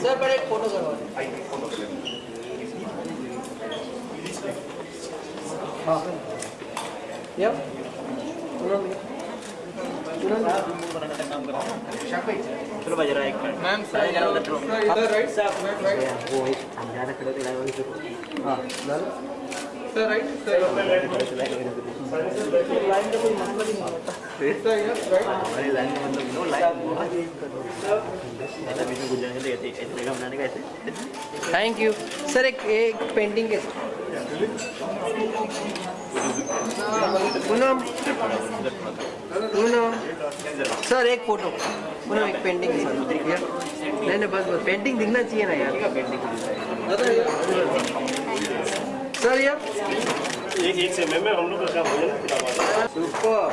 Sir पर एक photo करवा दें। हाँ यप चलो भाई जरा एक मिनट मैम सर जरा उधर चलो इधर राइट सर राइट वो एक समझाना खड़े थे लाइव से हाँ सर राइट सर लाइन का कोई मतलब ही नहीं होता सर यस राइट हमारी लाइन का मतलब नो लाइन ऐसा बीच में गुजरने देते ऐसे जगह बनाने का ऐसे थैंक यू सर एक पेंटिंग के पूनम सर एक फोटो पूनम एक पेंटिंग के साथ नहीं बस पेंटिंग दिखना चाहिए ना यार पेंटिंग सर यार एक से मैं हम लोग का काम हो जाए super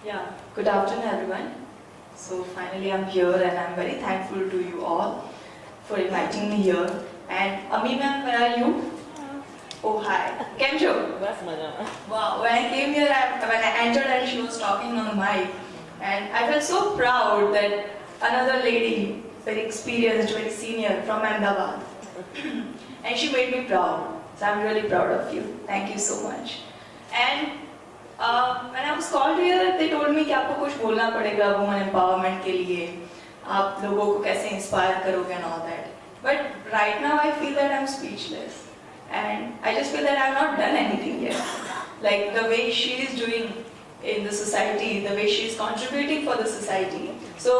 Yeah, good afternoon everyone. So finally I'm here and I'm very thankful to you all for inviting me here. And Ami ma'am, where are you? Oh hi, Kenjo. Wow, when I came here, when I entered and she was talking on the mic, and I felt so proud that another lady, very experienced, very senior from Ahmedabad, and she made me proud. So I'm really proud of you. Thank you so much. And when I was called here, they told me कि आपको कुछ बोलना पड़ेगा women empowerment के लिए, आप लोगों को कैसे inspire करोगे and all that. But right now I feel that I'm speechless, and I just feel that I've not done anything yet. Like the way she is doing in the society, the way she is contributing for the society. So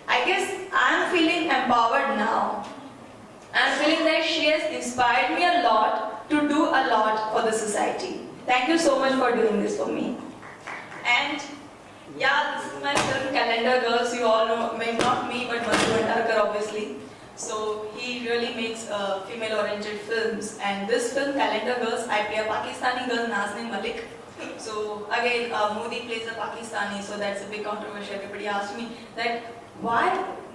I guess I'm feeling empowered now. I'm feeling that she has inspired me a lot to do a lot for the society. Thank you so much for doing this for me. And yeah, this is my film Calendar Girls. You all know, maybe not me, but Madhu Bhandarkar obviously. So he really makes female-oriented films. And this film Calendar Girls, I play a Pakistani girl, Nazneen Malik. So again, Modi plays a Pakistani, so that's a big controversy. Everybody asked me that why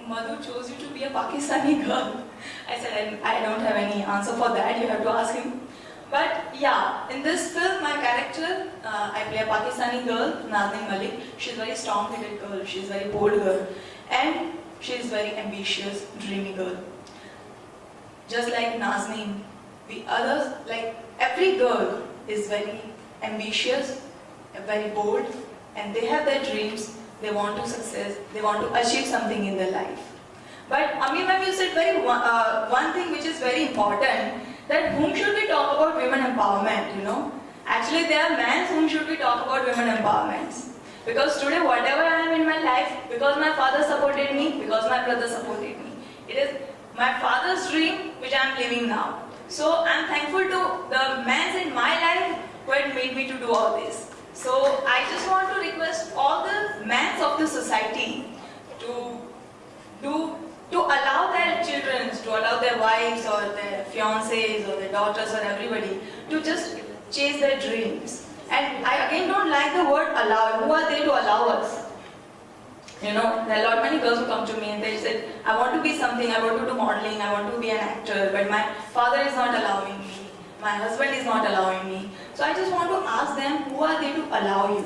Madhu chose you to be a Pakistani girl. I said I don't have any answer for that. You have to ask him. But yeah, in this film, my character, I play a Pakistani girl, Nazneen Malik. She's a very strong-headed girl. She's a very bold girl, and she's very ambitious, dreamy girl. Just like Nazneen, the others, like every girl, is very ambitious, very bold, and they have their dreams. They want to success. They want to achieve something in their life. But Ami ma'am, you said one thing which is very important. That whom should we talk about women empowerment, you know? Actually, there are men whom should we talk about women empowerment. Because today, whatever I am in my life, because my father supported me, because my brother supported me. It is my father's dream which I am living now. So, I am thankful to the men in my life who had made me to do all this. So, I just want to request all the men of the society to allow their children, to allow their wives or their fiancés or their daughters or everybody to just chase their dreams. And I again don't like the word allow. Who are they to allow us? You know, there are many girls who come to me and they said, I want to be something, I want to do modeling, I want to be an actor, but my father is not allowing me, my husband is not allowing me. So I just want to ask them, who are they to allow you?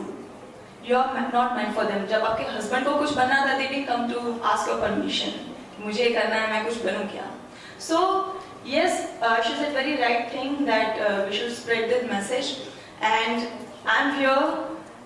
You are not meant for them. जब आपके husband को कुछ बनना था, they didn't come to ask your permission. मुझे करना है, मैं कुछ बनूं क्या? So yes, she said very right thing that we should spread this message, and I'm here,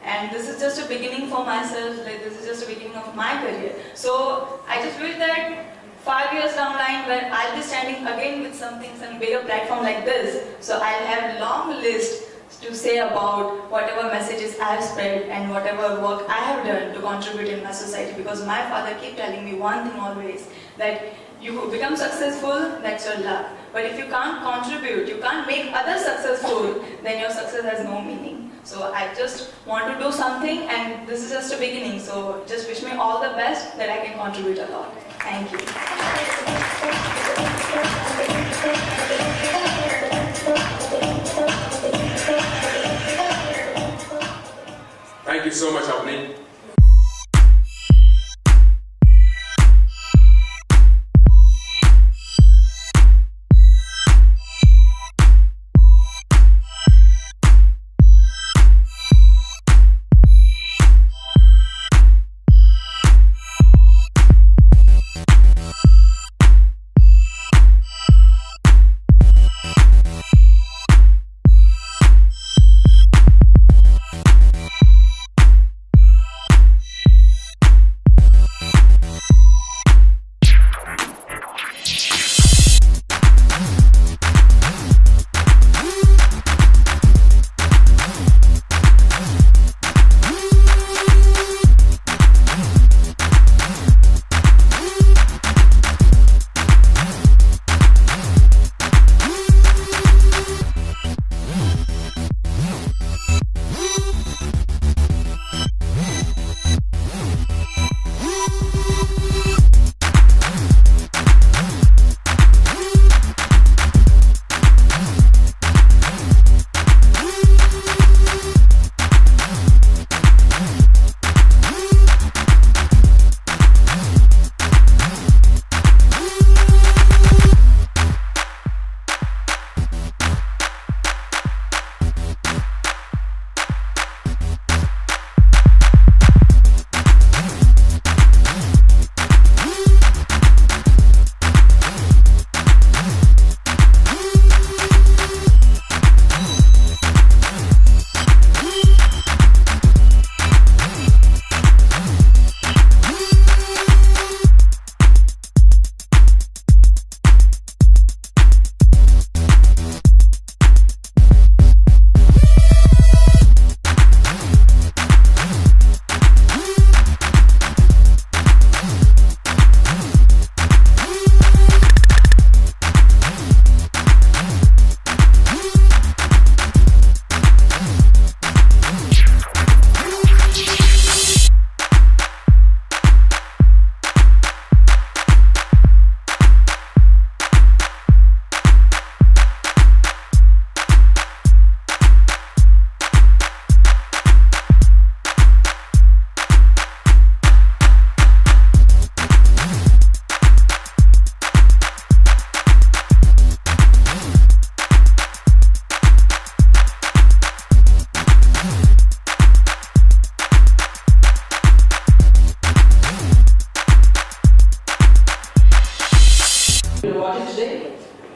and this is just a beginning for myself. Like this is just a beginning of my career. So I just wish that 5 years down the line, when I'll be standing again with some bigger platform like this, so I'll have a long list to say about whatever messages I have spread and whatever work I have done to contribute in my society. Because my father kept telling me one thing always, that you become successful, that's your luck. But if you can't contribute, you can't make others successful, then your success has no meaning. So I just want to do something, and this is just a beginning. So just wish me all the best that I can contribute a lot. Thank you. you so much, Avni.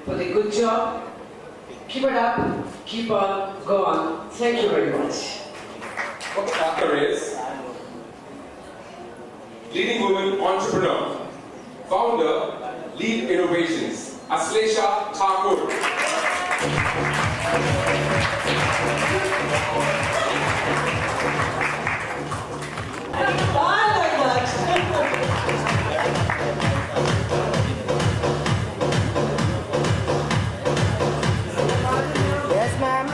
for the good job. Keep it up, keep on, go on. Thank you very much. Doctor is leading women entrepreneur, founder, Lead Innovations, Aslesha Thakur. Yes, ma'am.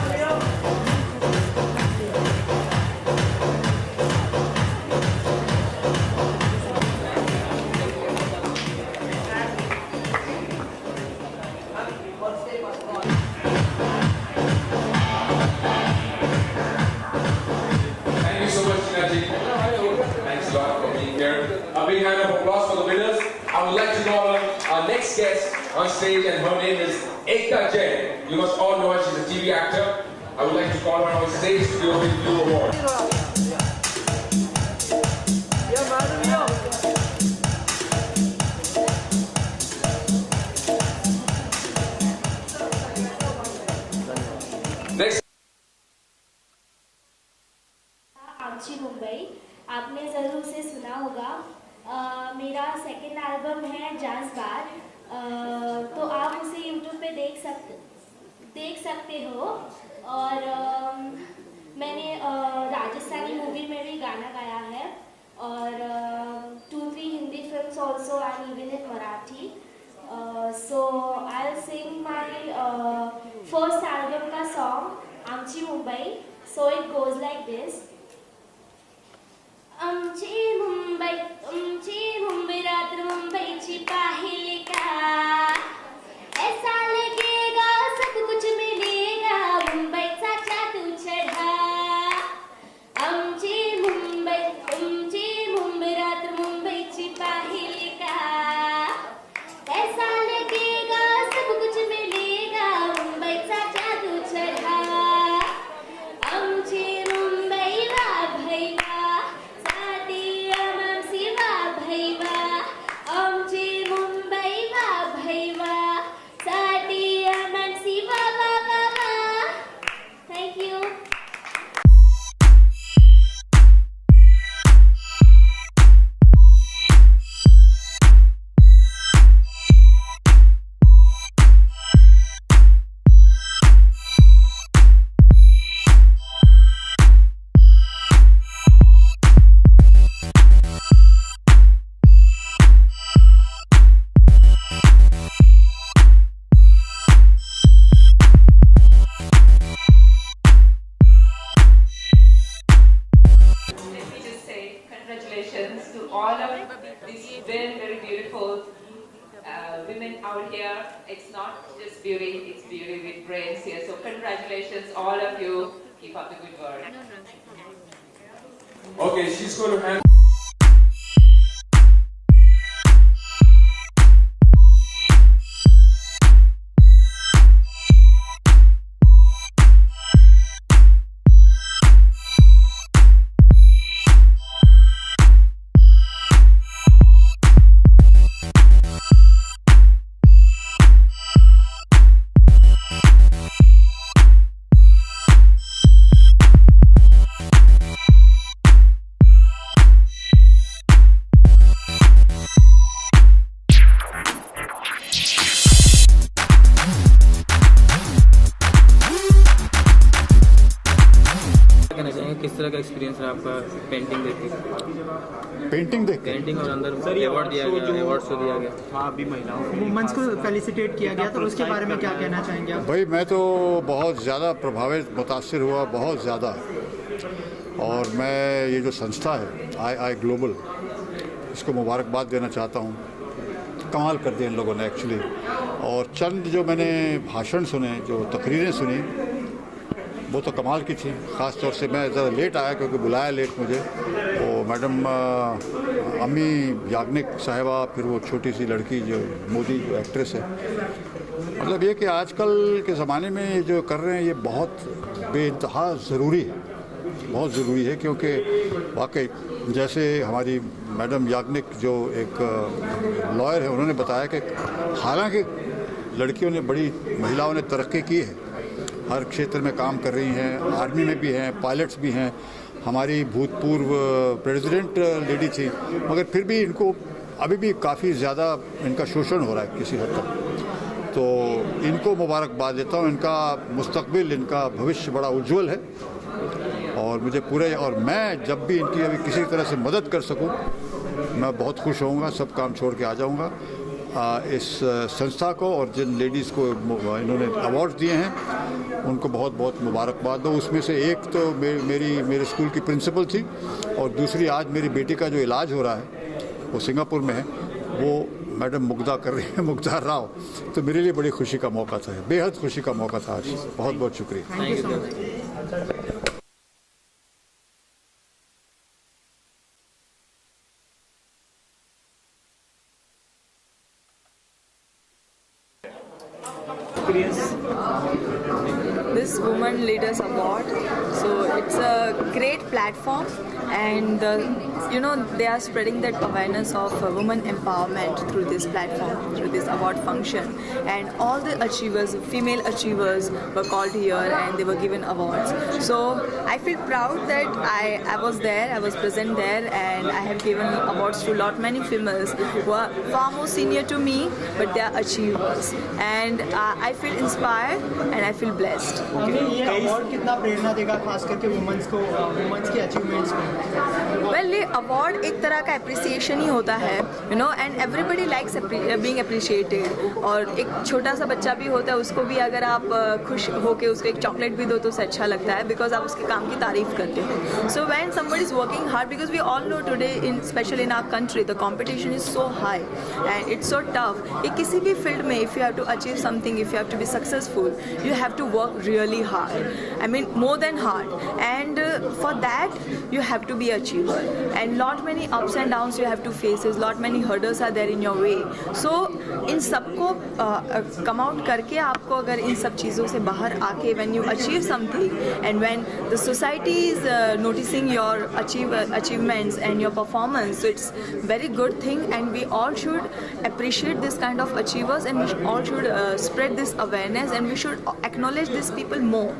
Thank you so much, Tina ji. Thanks a lot for being here. A big hand of applause for the winners. I would like to call our next guest on stage, and her name is Ekta Jain. You must all know her, she's a TV actor. I would like to call her on stage to give her the Blue Award. Next. आमची मुंबई आपने ज़रूर उसे सुना होगा। मेरा second album है jazz बार, तो आप उसे यूट्यूब पे देख सकते हो। और मैंने राजस्थानी मूवी में भी गाना गाया है, और 2-3 Hindi films also and even in Marathi. So I will sing my first album का सॉन्ग आमची Mumbai. So it goes like this. आमची मुंबई रात्र मुंबईची पाहिली का, ऐसा लगेगा सब कुछ मिलेगा, मुंबईचा चातू चढा। आमची It's beauty with brains here. So congratulations, all of you. Keep up the good work. Okay, she's going to hand. कहना चाहेंगे किस तरह का एक्सपीरियंस रहा आपका पेंटिंग देख के? पेंटिंग और अंदर अवार्ड दिया गया, अवार्ड शो दिया गया। हाँ, अभी महिलाओं वुमेन्स को फेलिसिटेट किया गया, तो उसके बारे में क्या कहना चाहेंगे आप? भाई मैं तो बहुत ज़्यादा प्रभावित मुतासिर हुआ, बहुत ज़्यादा। और मैं ये जो संस्था है आई ग्लोबल, इसको मुबारकबाद देना चाहता हूँ। कमाल कर दिया इन लोगों ने एक्चुअली। और चंद जो मैंने भाषण सुने, जो तकरीरें सुनी, वो तो कमाल की थी। ख़ास तौर से मैं ज़रा लेट आया क्योंकि बुलाया लेट मुझे। वो मैडम अम्मी याग्निक साहिबा, फिर वो छोटी सी लड़की जो मोदी जो एक्ट्रेस है। मतलब ये कि आजकल के ज़माने में ये जो कर रहे हैं ये बहुत बेइंतहा ज़रूरी है, बहुत ज़रूरी है। क्योंकि वाकई जैसे हमारी मैडम याग्निक जो एक लॉयर है, उन्होंने बताया कि हालांकि लड़कियों ने महिलाओं ने तरक्की की है, हर क्षेत्र में काम कर रही हैं, आर्मी में भी हैं, पायलट्स भी हैं, हमारी भूतपूर्व प्रेसिडेंट लेडी थी, मगर फिर भी इनको अभी भी काफ़ी ज़्यादा इनका शोषण हो रहा है किसी हद तक। तो इनको मुबारकबाद देता हूँ। इनका मुस्तकबिल, इनका भविष्य बड़ा उज्जवल है। और मुझे और मैं जब भी इनकी अभी किसी तरह से मदद कर सकूँ, मैं बहुत खुश होऊंगा, सब काम छोड़ के आ जाऊँगा। इस संस्था को और जिन लेडीज़ को इन्होंने अवार्ड दिए हैं उनको बहुत बहुत मुबारकबाद दो। उसमें से एक तो मेरे स्कूल की प्रिंसिपल थी, और दूसरी आज मेरी बेटी का जो इलाज हो रहा है वो सिंगापुर में है, वो मैडम मुग्धा कर रही है, मुग्धा राव। तो मेरे लिए बड़ी खुशी का मौका था, बेहद खुशी का मौका था आज। बहुत बहुत शुक्रिया। This Women Leaders Award, so it's a great platform, and they are spreading that awareness of women empowerment through this platform, through this award function, and all the achievers, female achievers were called here and they were given awards. So I feel proud that I was there, I was present there, and I have given awards to many females who are far more senior to me, but they are achievers, and I feel inspired and I feel blessed. ये award कितना प्रेरणा देगा खास करके women's को, women's की achievements को? Well, ये award एक तरह का अप्रिसिएशन ही होता है, and everybody likes being appreciated. और एक छोटा सा बच्चा भी होता है, उसको भी अगर आप खुश होकर उसको एक चॉकलेट भी दो तो उसे अच्छा लगता है, बिकॉज आप उसके काम की तारीफ करते हो। So when somebody is working hard, because we all know today especially in our country the competition is so high and it's so tough. ये किसी भी फील्ड में if you have to achieve something, if you have to be successful, you have to work really hard, I mean more than hard, and for that you have to be achiever, and lot many ups and downs you have to face, lot many hurdles are there in your way. So इन सबको come out करके आपको अगर इन सब चीज़ों से बाहर आके when you achieve something and when the society is noticing your achievements and your performance, so it's very good thing, and we all should appreciate this kind of achievers, and we all should spread this awareness, and we should acknowledge these people more.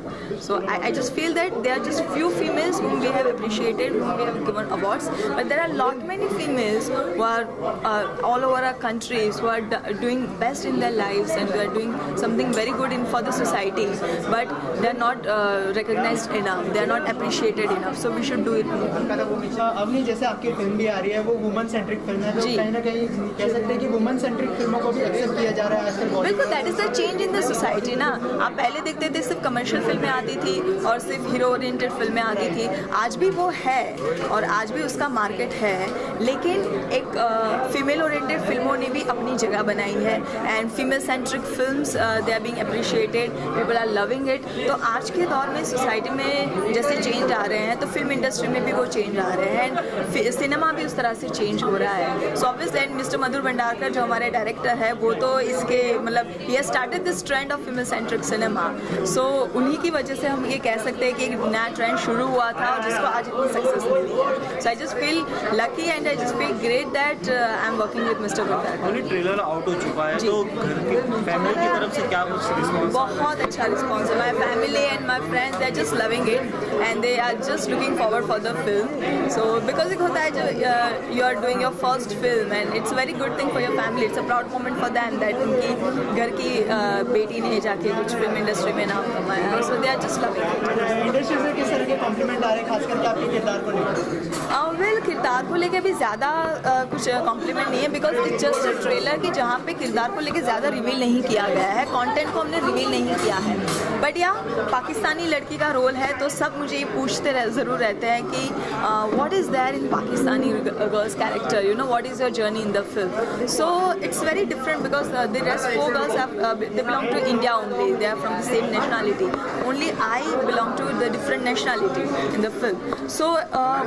So I just feel that there are just few females whom we have appreciated, whom we have given awards, but there are many females who are all over our countries who are doing best in their lives, and they are doing something very good for the society, but they are not recognized enough, they are not appreciated enough, so we should do it more. Avani, जैसे आपकी film भी आ रही है, वो woman centric film है, तो कहीं ना कहीं कह सकते हैं कि वुमन सेंट्रिक फिल्मों को भी एक्सेप्ट किया जा रहा है आजकल। बिल्कुल, that is the change in the society ना, आप पहले देखते थे सिर्फ कमर्शियल फिल्में आती थी और सिर्फ हीरो ओरिएंटेड फिल्में आती थी, आज भी वो है और आज भी उसका मार्केट है, लेकिन एक फीमेल ओरिएंटेड फिल्मों ने भी अपनी जगह बनाई है and female centric films they are being appreciated, people are loving it. तो आज के दौर में सोसाइटी में जैसे चेंज आ रहे हैं तो फिल्म इंडस्ट्री में भी वो चेंज आ रहे हैं एंड सिनेमा भी उस तरह से चेंज हो रहा है। So obviously and mister Madhur Bhandarkar जो हमारे डायरेक्टर है वो तो इसके मतलब ही has started this trend of female centric cinema. So उन्हीं की वजह से हम ये कह सकते हैं कि एक नया ट्रेंड शुरू हुआ था और जिसको आज इतनी सक्सेस मिली है। So I just feel lucky and I just feel great that I am working with mister Bhandarkar. Trailer out हो चुका है तो घर की फैमिली की तरफ से क्या कुछ रिस्पॉन्स? बहुत अच्छा रिस्पॉन्स है। My family and my friends they are just loving it and they are just looking forward for the film. So because एक होता है जो you are doing your first film and it's very good thing for your family, it's a proud moment for them that उनकी घर की बेटी ने जाके कुछ फिल्म इंडस्ट्री में नाम कमाया। So they are just loving it. Industry से किस तरह के कॉम्प्लीमेंट आ रहे हैं खास करके आपके किरदार को लेकर? वेल किरदार को लेकर भी ज़्यादा कुछ कॉम्प्लीमेंट नहीं है because it's just a trailer कि जहाँ पे किरदार को लेकर ज़्यादा रिवील नहीं किया गया है, कंटेंट को हमने रिवील नहीं किया है। बट या पाकिस्तानी लड़की का रोल है तो सब मुझे ये पूछते ज़रूर रहते हैं कि what is there in Pakistani girls character, you know what is your journey in the film. So it's very different because the rest 4 girls they belong to India only, they are from the same nationality, only I belong to the different nationality in the film. So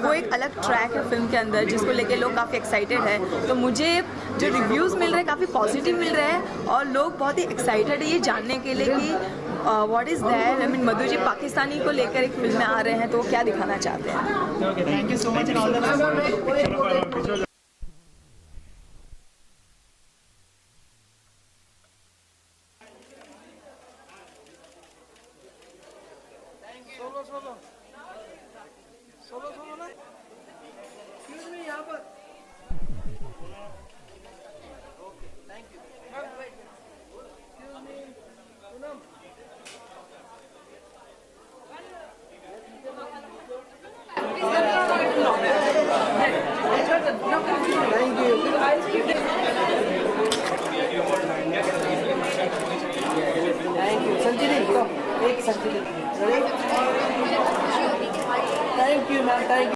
वो एक अलग track है film के अंदर जिसको लेके लोग काफ़ी एक्साइटेड है। तो मुझे जो रिव्यूज़ मिल रहे हैं काफ़ी पॉजिटिव मिल रहे हैं और लोग बहुत ही एक्साइटेड है ये जानने के लिए कि what is that, I mean Madhu ji Pakistani को लेकर एक फिल्म में आ रहे हैं तो वो क्या दिखाना चाहते हैं। Thank you so much.